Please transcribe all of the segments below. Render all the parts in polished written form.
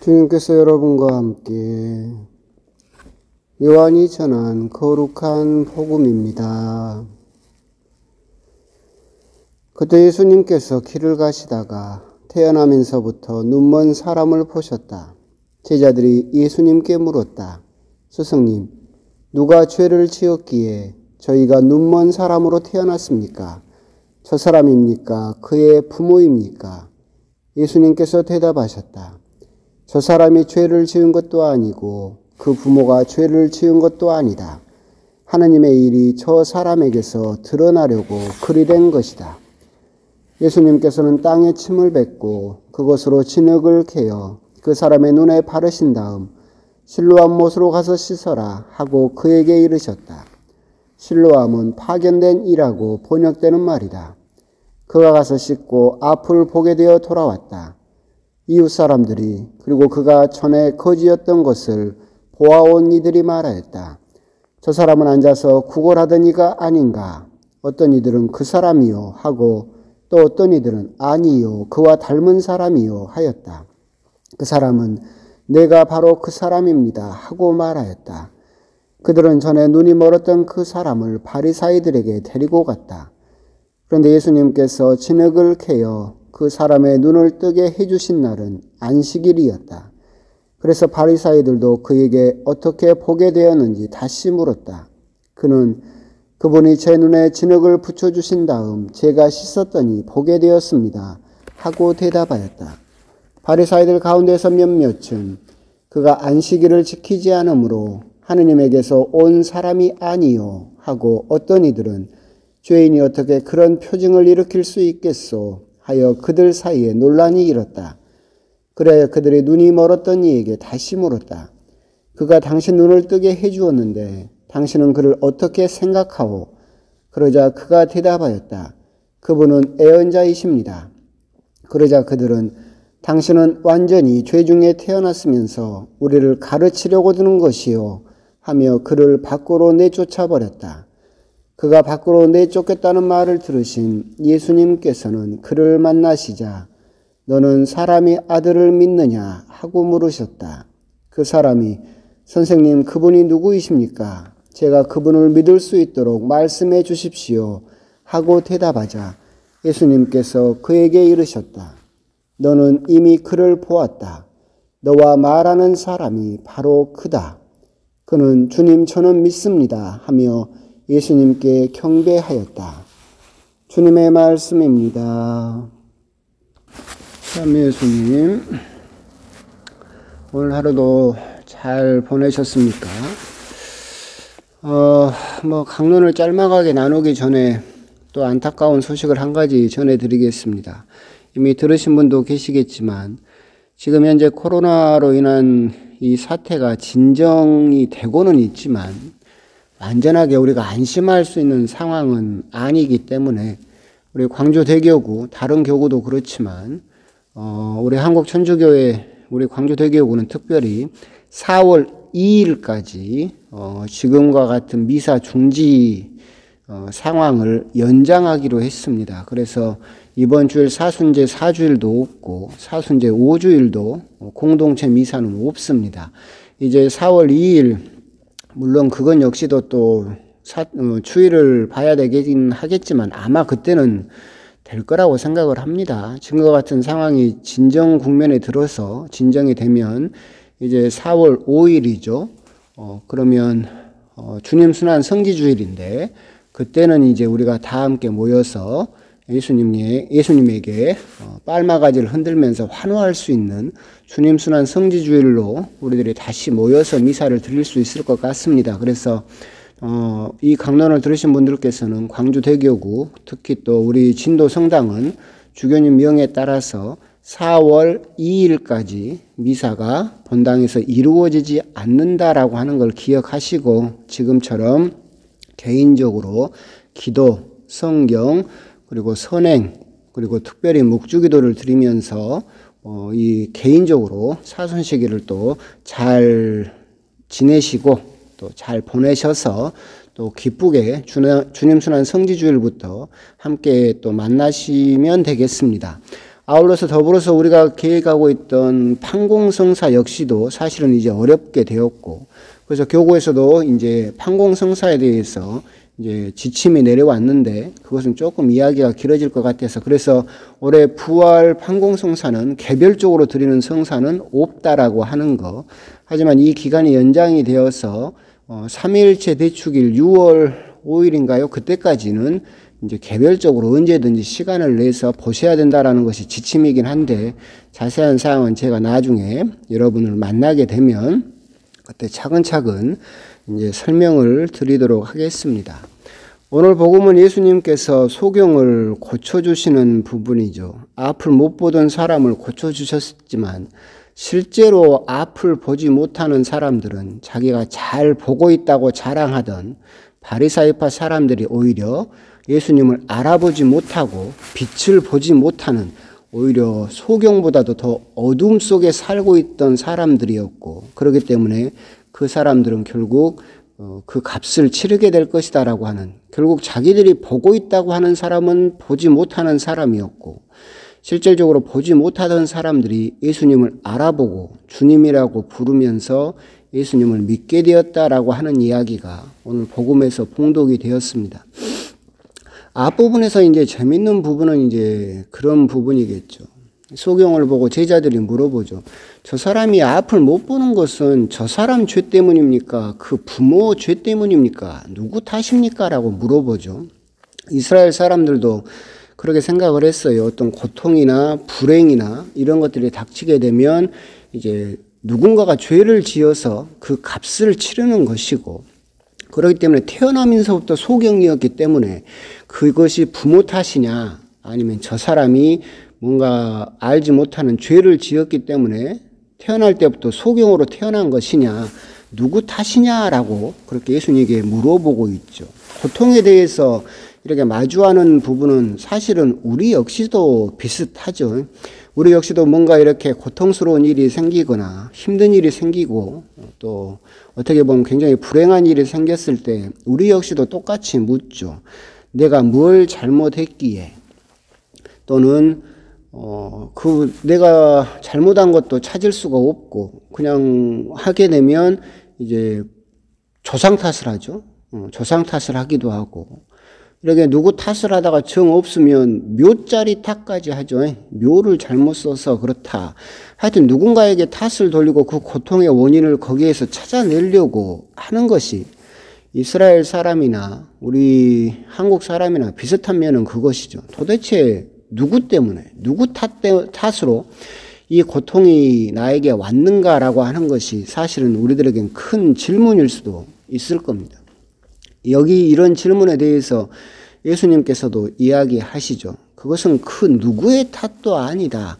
주님께서 여러분과 함께 요한이 전한 거룩한 복음입니다. 그때 예수님께서 길을 가시다가 태어나면서부터 눈먼 사람을 보셨다. 제자들이 예수님께 물었다. 스승님, 누가 죄를 지었기에 저희가 눈먼 사람으로 태어났습니까? 저 사람입니까? 그의 부모입니까? 예수님께서 대답하셨다. 저 사람이 죄를 지은 것도 아니고 그 부모가 죄를 지은 것도 아니다. 하느님의 일이 저 사람에게서 드러나려고 그리 된 것이다. 예수님께서는 땅에 침을 뱉고 그것으로 진흙을 캐어 그 사람의 눈에 바르신 다음 실로암 못으로 가서 씻어라 하고 그에게 이르셨다. 실로암은 파견된 이라고 번역되는 말이다. 그가 가서 씻고 앞을 보게 되어 돌아왔다. 이웃 사람들이 그리고 그가 전에 거지였던 것을 보아온 이들이 말하였다. 저 사람은 앉아서 구걸하던 이가 아닌가? 어떤 이들은 그 사람이요 하고 또 어떤 이들은 아니요 그와 닮은 사람이요 하였다. 그 사람은 내가 바로 그 사람입니다 하고 말하였다. 그들은 전에 눈이 멀었던 그 사람을 바리사이들에게 데리고 갔다. 그런데 예수님께서 진흙을 캐어 그 사람의 눈을 뜨게 해주신 날은 안식일이었다. 그래서 바리사이들도 그에게 어떻게 보게 되었는지 다시 물었다. 그는 그분이 제 눈에 진흙을 붙여주신 다음 제가 씻었더니 보게 되었습니다 하고 대답하였다. 바리사이들 가운데서 몇몇은 그가 안식일을 지키지 않으므로 하느님에게서 온 사람이 아니요 하고 어떤 이들은 죄인이 어떻게 그런 표징을 일으킬 수 있겠소 하여 그들 사이에 논란이 일었다. 그래야 그들의 눈이 멀었던 이에게 다시 물었다. 그가 당신 눈을 뜨게 해주었는데 당신은 그를 어떻게 생각하오? 그러자 그가 대답하였다. 그분은 애언자이십니다. 그러자 그들은 당신은 완전히 죄 중에 태어났으면서 우리를 가르치려고 드는 것이요 하며 그를 밖으로 내쫓아버렸다. 그가 밖으로 내쫓겠다는 말을 들으신 예수님께서는 그를 만나시자 너는 사람의 아들을 믿느냐 하고 물으셨다. 그 사람이 선생님 그분이 누구이십니까? 제가 그분을 믿을 수 있도록 말씀해 주십시오 하고 대답하자 예수님께서 그에게 이르셨다. 너는 이미 그를 보았다. 너와 말하는 사람이 바로 그다. 그는 주님 저는 믿습니다 하며 예수님께 경배하였다. 주님의 말씀입니다. 참 예수님, 오늘 하루도 잘 보내셨습니까? 강론을 짤막하게 나누기 전에 또 안타까운 소식을 한 가지 전해드리겠습니다. 이미 들으신 분도 계시겠지만 지금 현재 코로나로 인한 이 사태가 진정이 되고는 있지만 완전하게 우리가 안심할 수 있는 상황은 아니기 때문에 우리 광주대교구, 다른 교구도 그렇지만 우리 한국천주교회, 우리 광주대교구는 특별히 4월 2일까지 지금과 같은 미사 중지 상황을 연장하기로 했습니다. 그래서 이번 주일 사순제 4주일도 없고 사순제 5주일도 공동체 미사는 없습니다. 이제 4월 2일 물론 그건 역시도 또 추이를 봐야 되긴 하겠지만 아마 그때는 될 거라고 생각을 합니다. 지금과 같은 상황이 진정 국면에 들어서 진정이 되면 이제 4월 5일이죠. 그러면 주님 순환 성지주일인데 그때는 이제 우리가 다 함께 모여서 예수님에게 빨마가지를 흔들면서 환호할 수 있는 주님 순환 성지주일로 우리들이 다시 모여서 미사를 드릴 수 있을 것 같습니다. 그래서 이 강론을 들으신 분들께서는 광주대교구 특히 또 우리 진도 성당은 주교님 명에 따라서 4월 2일까지 미사가 본당에서 이루어지지 않는다라고 하는 걸 기억하시고 지금처럼 개인적으로 기도, 성경, 그리고 선행, 그리고 특별히 묵주기도를 드리면서 이 개인적으로 사순시기를 또 잘 지내시고 또 잘 보내셔서 또 기쁘게 주님 순환 성지주일부터 함께 또 만나시면 되겠습니다. 아울러서 더불어서 우리가 계획하고 있던 판공성사 역시도 사실은 이제 어렵게 되었고, 그래서 교구에서도 이제 판공성사에 대해서 이제 지침이 내려왔는데 그것은 조금 이야기가 길어질 것 같아서, 그래서 올해 부활 판공성사는 개별적으로 드리는 성사는 없다라고 하는 거. 하지만 이 기간이 연장이 되어서 3일째 대축일 6월 5일인가요? 그때까지는 이제 개별적으로 언제든지 시간을 내서 보셔야 된다라는 것이 지침이긴 한데, 자세한 사항은 제가 나중에 여러분을 만나게 되면 그때 차근차근 이제 설명을 드리도록 하겠습니다. 오늘 복음은 예수님께서 소경을 고쳐주시는 부분이죠. 앞을 못 보던 사람을 고쳐주셨지만 실제로 앞을 보지 못하는 사람들은 자기가 잘 보고 있다고 자랑하던 바리사이파 사람들이 오히려 예수님을 알아보지 못하고 빛을 보지 못하는, 오히려 소경보다도 더 어둠 속에 살고 있던 사람들이었고, 그렇기 때문에 그 사람들은 결국 그 값을 치르게 될 것이다라고 하는, 결국 자기들이 보고 있다고 하는 사람은 보지 못하는 사람이었고, 실질적으로 보지 못하던 사람들이 예수님을 알아보고 주님이라고 부르면서 예수님을 믿게 되었다라고 하는 이야기가 오늘 복음에서 봉독이 되었습니다. 앞부분에서 이제 재밌는 부분은 이제 그런 부분이겠죠. 소경을 보고 제자들이 물어보죠. 저 사람이 앞을 못 보는 것은 저 사람 죄 때문입니까? 그 부모 죄 때문입니까? 누구 탓입니까? 라고 물어보죠. 이스라엘 사람들도 그렇게 생각을 했어요. 어떤 고통이나 불행이나 이런 것들이 닥치게 되면 이제 누군가가 죄를 지어서 그 값을 치르는 것이고, 그렇기 때문에 태어나면서부터 소경이었기 때문에 그것이 부모 탓이냐 아니면 저 사람이 뭔가 알지 못하는 죄를 지었기 때문에 태어날 때부터 소경으로 태어난 것이냐, 누구 탓이냐라고 그렇게 예수님에게 물어보고 있죠. 고통에 대해서 이렇게 마주하는 부분은 사실은 우리 역시도 비슷하죠. 우리 역시도 뭔가 이렇게 고통스러운 일이 생기거나 힘든 일이 생기고 또 어떻게 보면 굉장히 불행한 일이 생겼을 때 우리 역시도 똑같이 묻죠. 내가 뭘 잘못했기에, 또는 내가 잘못한 것도 찾을 수가 없고 그냥 하게 되면 이제 조상 탓을 하죠. 조상 탓을 하기도 하고, 이렇게 누구 탓을 하다가 정 없으면 묘자리 탓까지 하죠. 묘를 잘못 써서 그렇다. 하여튼 누군가에게 탓을 돌리고 그 고통의 원인을 거기에서 찾아내려고 하는 것이 이스라엘 사람이나 우리 한국 사람이나 비슷한 면은 그것이죠. 도대체 누구 때문에, 누구 탓으로 이 고통이 나에게 왔는가라고 하는 것이 사실은 우리들에겐 큰 질문일 수도 있을 겁니다. 여기 이런 질문에 대해서 예수님께서도 이야기하시죠. 그것은 그 누구의 탓도 아니다.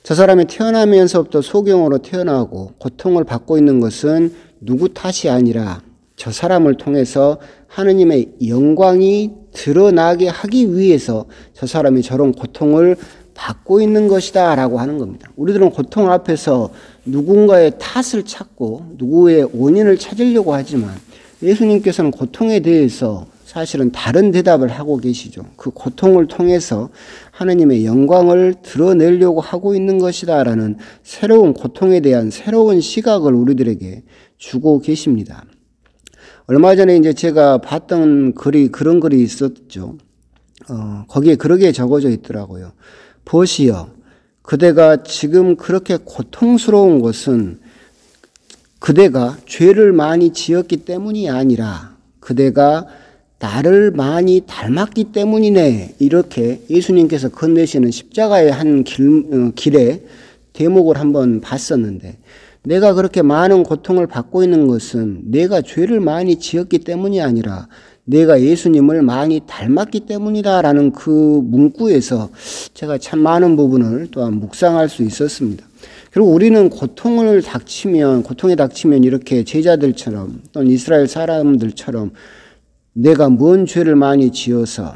저 사람이 태어나면서부터 소경으로 태어나고 고통을 받고 있는 것은 누구 탓이 아니라 저 사람을 통해서 하느님의 영광이 드러나게 하기 위해서 저 사람이 저런 고통을 받고 있는 것이다 라고 하는 겁니다. 우리들은 고통 앞에서 누군가의 탓을 찾고 누구의 원인을 찾으려고 하지만 예수님께서는 고통에 대해서 사실은 다른 대답을 하고 계시죠. 그 고통을 통해서 하느님의 영광을 드러내려고 하고 있는 것이다 라는 새로운 고통에 대한 새로운 시각을 우리들에게 주고 계십니다. 얼마 전에 이제 제가 봤던 그런 글이 있었죠. 거기에 그렇게 적어져 있더라고요. 보시오, 그대가 지금 그렇게 고통스러운 것은 그대가 죄를 많이 지었기 때문이 아니라 그대가 나를 많이 닮았기 때문이네. 이렇게 예수님께서 건네시는 십자가의 한 길에 대목을 한번 봤었는데, 내가 그렇게 많은 고통을 받고 있는 것은 내가 죄를 많이 지었기 때문이 아니라 내가 예수님을 많이 닮았기 때문이다라는 그 문구에서 제가 참 많은 부분을 또한 묵상할 수 있었습니다. 그리고 우리는 고통에 닥치면 이렇게 제자들처럼 또는 이스라엘 사람들처럼 내가 뭔 죄를 많이 지어서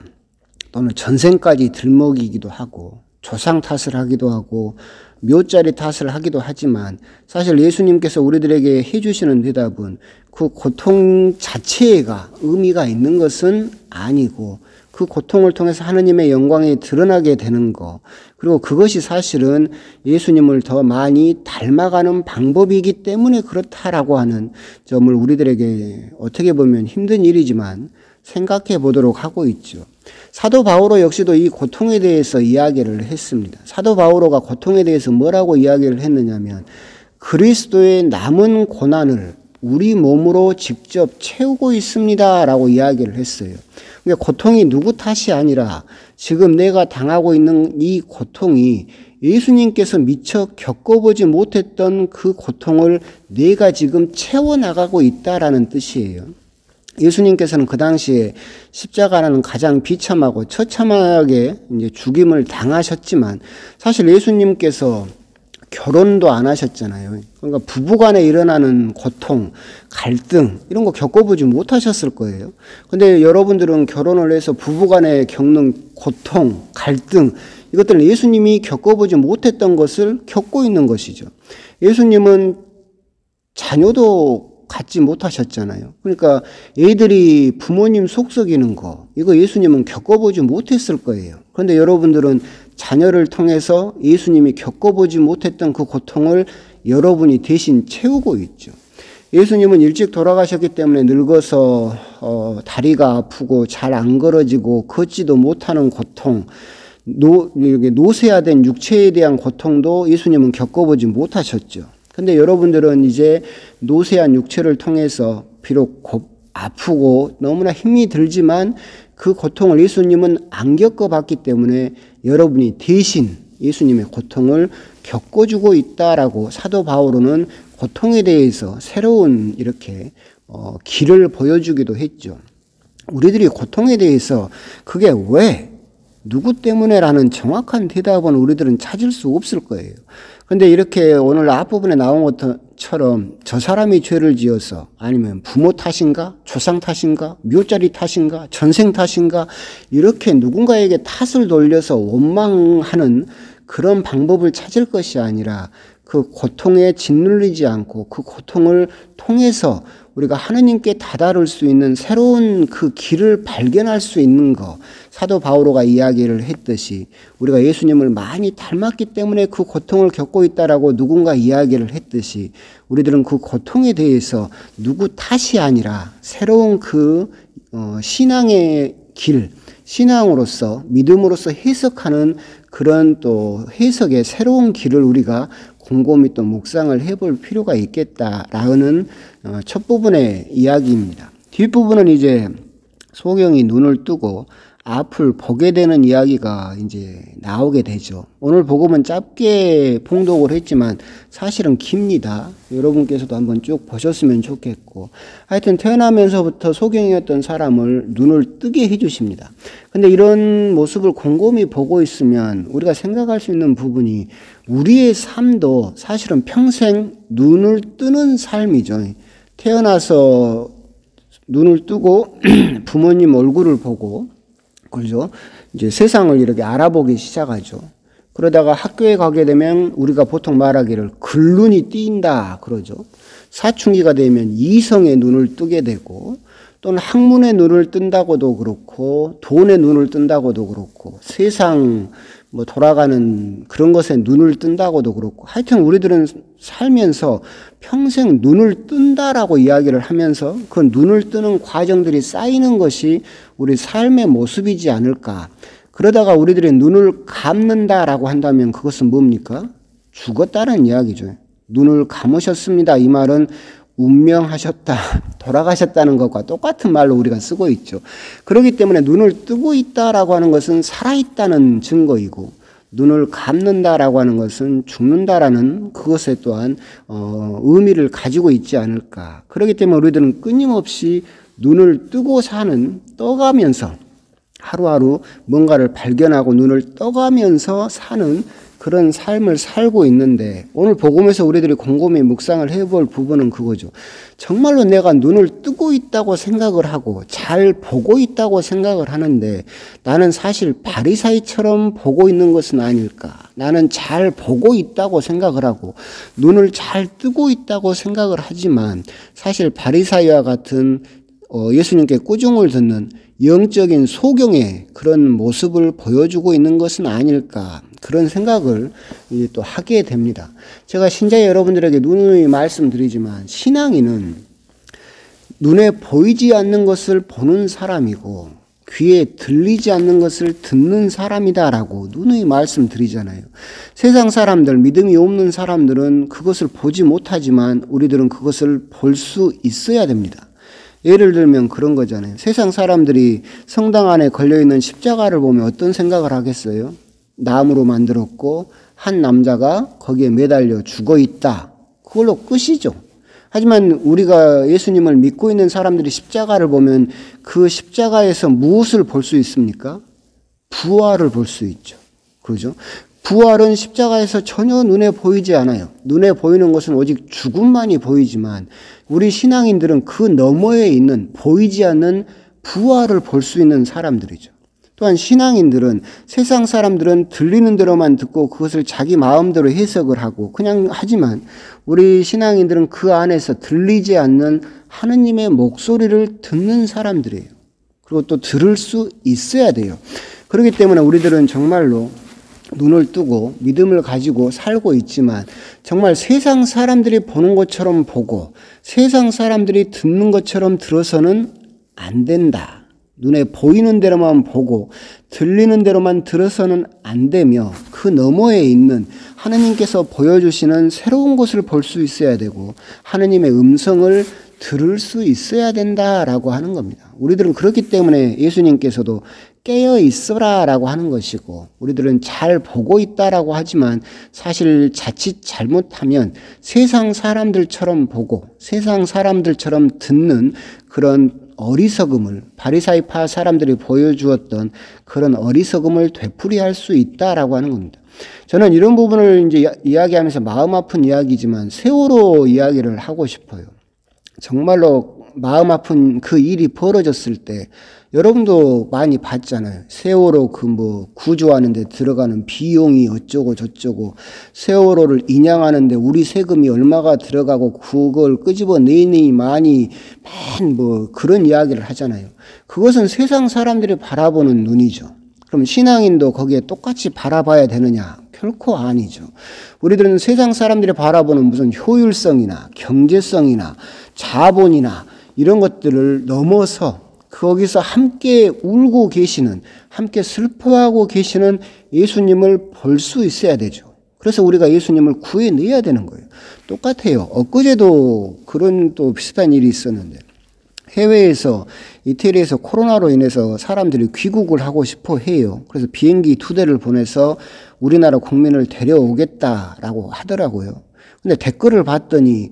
또는 전생까지 들먹이기도 하고 조상 탓을 하기도 하고 묘자리 탓을 하기도 하지만, 사실 예수님께서 우리들에게 해주시는 대답은 그 고통 자체가 의미가 있는 것은 아니고 그 그 고통을 통해서 하느님의 영광이 드러나게 되는 거, 그리고 그것이 사실은 예수님을 더 많이 닮아가는 방법이기 때문에 그렇다라고 하는 점을 우리들에게 어떻게 보면 힘든 일이지만 생각해 보도록 하고 있죠. 사도 바오로 역시도 이 고통에 대해서 이야기를 했습니다. 사도 바오로가 고통에 대해서 뭐라고 이야기를 했느냐면 그리스도의 남은 고난을 우리 몸으로 직접 채우고 있습니다 라고 이야기를 했어요. 그러니까 고통이 누구 탓이 아니라 지금 내가 당하고 있는 이 고통이 예수님께서 미처 겪어보지 못했던 그 고통을 내가 지금 채워나가고 있다라는 뜻이에요. 예수님께서는 그 당시에 십자가라는 가장 비참하고 처참하게 이제 죽임을 당하셨지만 사실 예수님께서 결혼도 안 하셨잖아요. 그러니까 부부간에 일어나는 고통, 갈등 이런 거 겪어보지 못하셨을 거예요. 근데 여러분들은 결혼을 해서 부부간에 겪는 고통, 갈등 이것들은 예수님이 겪어보지 못했던 것을 겪고 있는 것이죠. 예수님은 자녀도 갖지 못하셨잖아요. 그러니까 애들이 부모님 속썩이는 거 이거 예수님은 겪어보지 못했을 거예요. 그런데 여러분들은 자녀를 통해서 예수님이 겪어보지 못했던 그 고통을 여러분이 대신 채우고 있죠. 예수님은 일찍 돌아가셨기 때문에 늙어서 다리가 아프고 잘 안 걸어지고 걷지도 못하는 고통, 노쇠화된 육체에 대한 고통도 예수님은 겪어보지 못하셨죠. 근데 여러분들은 이제 노쇠한 육체를 통해서 비록 아프고 너무나 힘이 들지만 그 고통을 예수님은 안 겪어봤기 때문에 여러분이 대신 예수님의 고통을 겪어주고 있다라고 사도 바오로는 고통에 대해서 새로운 이렇게 길을 보여주기도 했죠. 우리들이 고통에 대해서 그게 왜 누구 때문에라는 정확한 대답은 우리들은 찾을 수 없을 거예요. 근데 이렇게 오늘 앞부분에 나온 것처럼 저 사람이 죄를 지어서 아니면 부모 탓인가 조상 탓인가 묘자리 탓인가 전생 탓인가 이렇게 누군가에게 탓을 돌려서 원망하는 그런 방법을 찾을 것이 아니라 그 고통에 짓눌리지 않고 그 고통을 통해서 우리가 하느님께 다다를 수 있는 새로운 그 길을 발견할 수 있는 것, 사도 바오로가 이야기를 했듯이 우리가 예수님을 많이 닮았기 때문에 그 고통을 겪고 있다라고 누군가 이야기를 했듯이 우리들은 그 고통에 대해서 누구 탓이 아니라 새로운 그 신앙의 길, 신앙으로서 믿음으로서 해석하는 그런 또 해석의 새로운 길을 우리가 곰곰이 또 묵상을 해볼 필요가 있겠다라는 첫 부분의 이야기입니다. 뒷부분은 이제 소경이 눈을 뜨고 앞을 보게 되는 이야기가 이제 나오게 되죠. 오늘 복음은 짧게 봉독을 했지만 사실은 깁니다. 여러분께서도 한번 쭉 보셨으면 좋겠고 하여튼 태어나면서부터 소경이었던 사람을 눈을 뜨게 해주십니다. 근데 이런 모습을 곰곰이 보고 있으면 우리가 생각할 수 있는 부분이 우리의 삶도 사실은 평생 눈을 뜨는 삶이죠. 태어나서 눈을 뜨고 부모님 얼굴을 보고 그죠? 이제 세상을 이렇게 알아보기 시작하죠. 그러다가 학교에 가게 되면 우리가 보통 말하기를 글눈이 띈다 그러죠. 사춘기가 되면 이성의 눈을 뜨게 되고 또는 학문의 눈을 뜬다고도 그렇고 돈의 눈을 뜬다고도 그렇고 세상 뭐 돌아가는 그런 것에 눈을 뜬다고도 그렇고 하여튼 우리들은 살면서 평생 눈을 뜬다라고 이야기를 하면서 그 눈을 뜨는 과정들이 쌓이는 것이 우리 삶의 모습이지 않을까. 그러다가 우리들이 눈을 감는다라고 한다면 그것은 뭡니까? 죽었다는 이야기죠. 눈을 감으셨습니다. 이 말은 운명하셨다, 돌아가셨다는 것과 똑같은 말로 우리가 쓰고 있죠. 그렇기 때문에 눈을 뜨고 있다라고 하는 것은 살아있다는 증거이고 눈을 감는다라고 하는 것은 죽는다라는 그것에 또한 의미를 가지고 있지 않을까. 그렇기 때문에 우리들은 끊임없이 눈을 뜨고 사는, 떠가면서 하루하루 뭔가를 발견하고 눈을 떠가면서 사는 그런 삶을 살고 있는데 오늘 복음에서 우리들이 곰곰이 묵상을 해볼 부분은 그거죠. 정말로 내가 눈을 뜨고 있다고 생각을 하고 잘 보고 있다고 생각을 하는데 나는 사실 바리사이처럼 보고 있는 것은 아닐까. 나는 잘 보고 있다고 생각을 하고 눈을 잘 뜨고 있다고 생각을 하지만 사실 바리사이와 같은 예수님께 꾸중을 듣는 영적인 소경의 그런 모습을 보여주고 있는 것은 아닐까, 그런 생각을 또 하게 됩니다. 제가 신자 여러분들에게 누누이 말씀드리지만 신앙인은 눈에 보이지 않는 것을 보는 사람이고 귀에 들리지 않는 것을 듣는 사람이다라고 누누이 말씀드리잖아요. 세상 사람들, 믿음이 없는 사람들은 그것을 보지 못하지만 우리들은 그것을 볼 수 있어야 됩니다. 예를 들면 그런 거잖아요. 세상 사람들이 성당 안에 걸려있는 십자가를 보면 어떤 생각을 하겠어요? 나무로 만들었고 한 남자가 거기에 매달려 죽어 있다. 그걸로 끝이죠. 하지만 우리가 예수님을 믿고 있는 사람들이 십자가를 보면 그 십자가에서 무엇을 볼 수 있습니까? 부활을 볼 수 있죠. 그렇죠? 부활은 십자가에서 전혀 눈에 보이지 않아요. 눈에 보이는 것은 오직 죽음만이 보이지만 우리 신앙인들은 그 너머에 있는 보이지 않는 부활을 볼 수 있는 사람들이죠. 또한 신앙인들은, 세상 사람들은 들리는 대로만 듣고 그것을 자기 마음대로 해석을 하고 그냥 하지만 우리 신앙인들은 그 안에서 들리지 않는 하느님의 목소리를 듣는 사람들이에요. 그리고 또 들을 수 있어야 돼요. 그렇기 때문에 우리들은 정말로 눈을 뜨고 믿음을 가지고 살고 있지만 정말 세상 사람들이 보는 것처럼 보고 세상 사람들이 듣는 것처럼 들어서는 안 된다. 눈에 보이는 대로만 보고 들리는 대로만 들어서는 안 되며 그 너머에 있는 하느님께서 보여주시는 새로운 것을 볼 수 있어야 되고 하느님의 음성을 들을 수 있어야 된다라고 하는 겁니다. 우리들은 그렇기 때문에 예수님께서도 깨어 있어라 라고 하는 것이고 우리들은 잘 보고 있다라고 하지만 사실 자칫 잘못하면 세상 사람들처럼 보고 세상 사람들처럼 듣는 그런 어리석음을, 바리사이파 사람들이 보여주었던 그런 어리석음을 되풀이할 수 있다라고 하는 겁니다. 저는 이런 부분을 이제 이야기하면서 마음 아픈 이야기지만 세월호 이야기를 하고 싶어요. 정말로 마음 아픈 그 일이 벌어졌을 때 여러분도 많이 봤잖아요. 세월호 구조하는데 들어가는 비용이 어쩌고 저쩌고, 세월호를 인양하는데 우리 세금이 얼마가 들어가고 그걸 끄집어내니 많이 그런 이야기를 하잖아요. 그것은 세상 사람들이 바라보는 눈이죠. 그럼 신앙인도 거기에 똑같이 바라봐야 되느냐? 결코 아니죠. 우리들은 세상 사람들이 바라보는 무슨 효율성이나 경제성이나 자본이나 이런 것들을 넘어서 거기서 함께 울고 계시는, 함께 슬퍼하고 계시는 예수님을 볼 수 있어야 되죠. 그래서 우리가 예수님을 구해내야 되는 거예요. 똑같아요. 엊그제도 그런 또 비슷한 일이 있었는데 해외에서, 이태리에서 코로나로 인해서 사람들이 귀국을 하고 싶어 해요. 그래서 비행기 2대를 보내서 우리나라 국민을 데려오겠다라고 하더라고요. 근데 댓글을 봤더니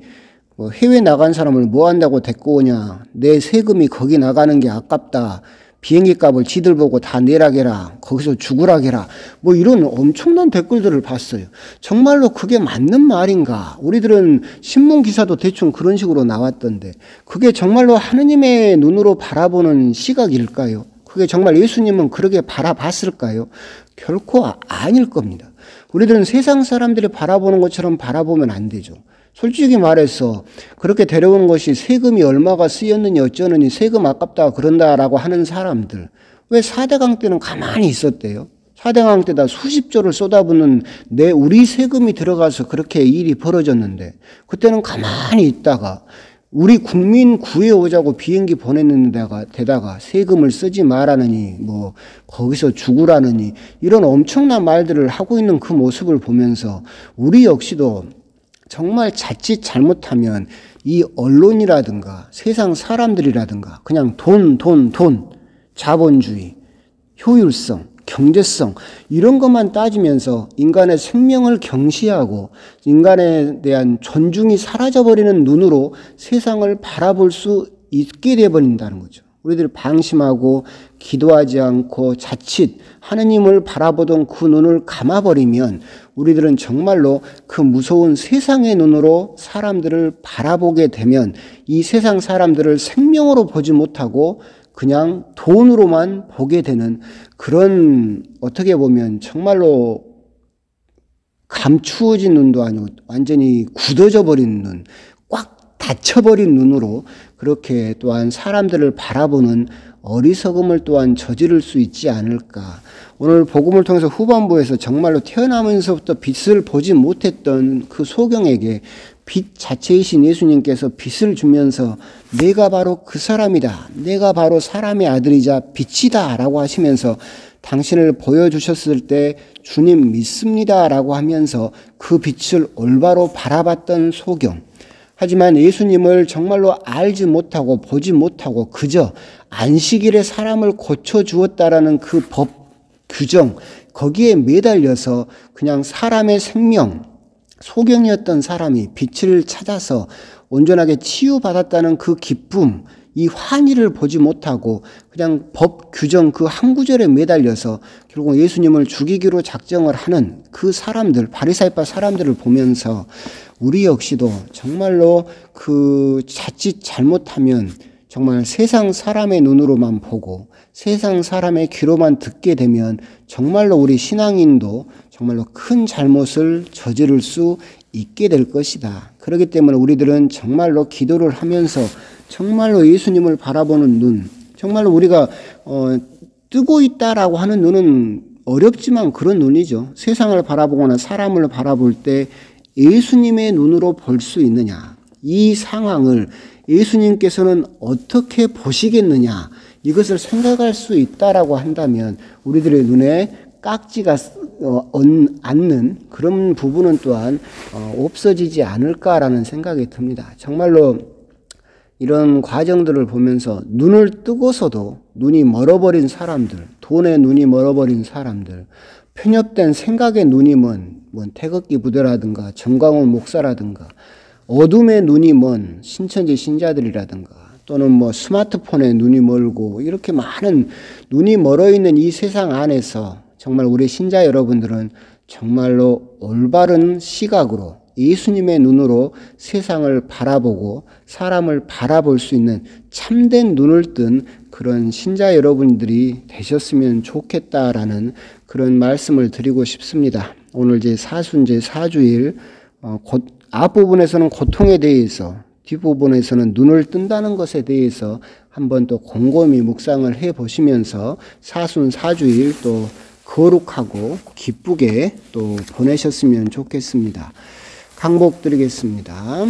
해외 나간 사람을 뭐 한다고 데리고 오냐. 내 세금이 거기 나가는 게 아깝다. 비행기 값을 지들 보고 다 내라게라. 거기서 죽으라게라. 이런 엄청난 댓글들을 봤어요. 정말로 그게 맞는 말인가? 우리들은 신문 기사도 대충 그런 식으로 나왔던데 그게 정말로 하느님의 눈으로 바라보는 시각일까요? 그게 정말 예수님은 그렇게 바라봤을까요? 결코 아닐 겁니다. 우리들은 세상 사람들이 바라보는 것처럼 바라보면 안 되죠. 솔직히 말해서 그렇게 데려온 것이 세금이 얼마가 쓰였느니 어쩌느니 세금 아깝다 그런다라고 하는 사람들, 왜 4대강 때는 가만히 있었대요? 4대강 때다 수십조를 쏟아붓는 우리 세금이 들어가서 그렇게 일이 벌어졌는데 그때는 가만히 있다가 우리 국민 구해오자고 비행기 보내는 데다가 세금을 쓰지 말라느니 거기서 죽으라느니 이런 엄청난 말들을 하고 있는 그 모습을 보면서 우리 역시도 정말 자칫 잘못하면 이 언론이라든가 세상 사람들이라든가 그냥 돈, 자본주의, 효율성, 경제성 이런 것만 따지면서 인간의 생명을 경시하고 인간에 대한 존중이 사라져버리는 눈으로 세상을 바라볼 수 있게 되어버린다는 거죠. 우리들이 방심하고 기도하지 않고 자칫 하느님을 바라보던 그 눈을 감아버리면 우리들은 정말로 그 무서운 세상의 눈으로 사람들을 바라보게 되면 이 세상 사람들을 생명으로 보지 못하고 그냥 돈으로만 보게 되는 그런, 어떻게 보면 정말로 감추어진 눈도 아니고 완전히 굳어져 버린 눈, 꽉 닫혀버린 눈으로 그렇게 또한 사람들을 바라보는 어리석음을 또한 저지를 수 있지 않을까. 오늘 복음을 통해서 후반부에서 정말로 태어나면서부터 빛을 보지 못했던 그 소경에게 빛 자체이신 예수님께서 빛을 주면서 내가 바로 그 사람이다. 내가 바로 사람의 아들이자 빛이다 라고 하시면서 당신을 보여주셨을 때 주님 믿습니다 라고 하면서 그 빛을 올바로 바라봤던 소경. 하지만 예수님을 정말로 알지 못하고 보지 못하고 그저 안식일에 사람을 고쳐주었다라는 그 법 규정, 거기에 매달려서 그냥 사람의 생명, 소경이었던 사람이 빛을 찾아서 온전하게 치유받았다는 그 기쁨, 이 환희를 보지 못하고 그냥 법 규정 그 한 구절에 매달려서 결국 예수님을 죽이기로 작정을 하는 그 사람들, 바리사이파 사람들을 보면서 우리 역시도 정말로 그 자칫 잘못하면 정말 세상 사람의 눈으로만 보고 세상 사람의 귀로만 듣게 되면 정말로 우리 신앙인도 정말로 큰 잘못을 저지를 수 있게 될 것이다. 그렇기 때문에 우리들은 정말로 기도를 하면서 정말로 예수님을 바라보는 눈, 정말로 우리가 뜨고 있다라고 하는 눈은 어렵지만 그런 눈이죠. 세상을 바라보거나 사람을 바라볼 때 예수님의 눈으로 볼 수 있느냐, 이 상황을 예수님께서는 어떻게 보시겠느냐, 이것을 생각할 수 있다라고 한다면 우리들의 눈에 깍지가 앉는 그런 부분은 또한 없어지지 않을까라는 생각이 듭니다. 정말로 이런 과정들을 보면서 눈을 뜨고서도 눈이 멀어버린 사람들, 돈에 눈이 멀어버린 사람들, 편협된 생각의 눈이 먼 태극기 부대라든가 정광훈 목사라든가 어둠의 눈이 먼 신천지 신자들이라든가 또는 스마트폰에 눈이 멀고 이렇게 많은 눈이 멀어 있는 이 세상 안에서 정말 우리 신자 여러분들은 정말로 올바른 시각으로 예수님의 눈으로 세상을 바라보고 사람을 바라볼 수 있는 참된 눈을 뜬 그런 신자 여러분들이 되셨으면 좋겠다라는 그런 말씀을 드리고 싶습니다. 오늘 이제 사순제 4주일 앞부분에서는 고통에 대해서 뒷부분에서는 눈을 뜬다는 것에 대해서 한번 또 곰곰이 묵상을 해보시면서 사순 4주일 또 거룩하고 기쁘게 또 보내셨으면 좋겠습니다. 강복 드리겠습니다.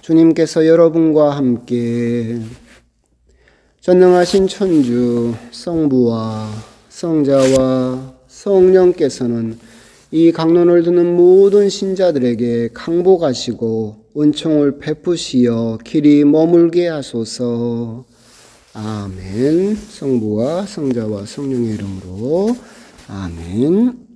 주님께서 여러분과 함께 전능하신 천주 성부와 성자와 성령께서는 이 강론을 듣는 모든 신자들에게 강복하시고 은총을 베푸시어 길이 머물게 하소서. 아멘. 성부와 성자와 성령의 이름으로 아멘.